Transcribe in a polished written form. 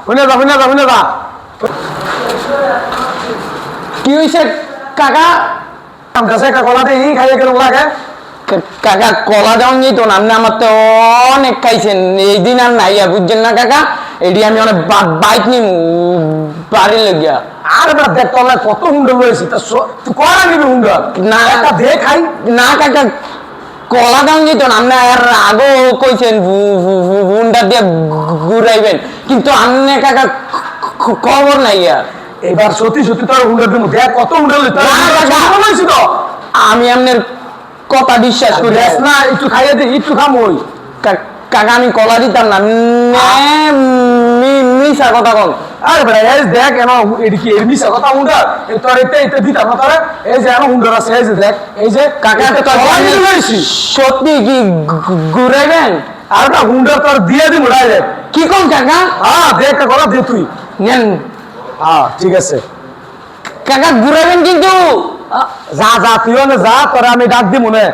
শুনে যা কি হয়েছে কাকা? আমটাছে একটা কলা দিয়ে খাইয়ে গেল লাগে। কাকা কলা দেওয়া যেত না, আপনি আমার তো অনেক খাইছেন, এই দিন আর নাই বুঝছেন না কাকা। এটি আমি অনেক বাইক নিম বাড়ির লেগিয়া। আরে বেটা দেখ তোলা কত হুন্ডা রয়েছে, তা তুই কলা নিবি হুন্ডা না একটা দে খাই। না কাকা, কলা দেওয়া যেত না, আপনি আর আগেও কইছেন হুন্ডা দিয়ে ঘুরাইবেন, কিন্তু আপনি কাকা খবর নাই। এবার সত্যি তোর হুন্ডা দিব, দেখ কত হুন্ডা লইতে তো আমি আপনার কথা বিশ্বাস করি না। একটু খাইয়ে দে, একটু খাম ওই কাকা, আমি কলা দিতাম না, মিশা কথা কন। আরে বেটা এই দেখ কেন এটি কি এর মিশা কথা হুন্ডা তোর এটা দিতাম না তোরা। এই যে এখন হুন্ডা আছে, এই যে দেখ, এই যে কাকা সত্যি কি ঘুরাইবেন? আর একটা হুন্ডা তোর দিয়ে দিব ডাইরেক্ট। কি কোন কাকা? হ্যাঁ দে একটা কলা দে তুই। নেন। হ্যাঁ ঠিক আছে কাকা ঘুরাইবেন কিন্তু। যা তুইও না যা, তোরা আমি ডাক দিব মনে।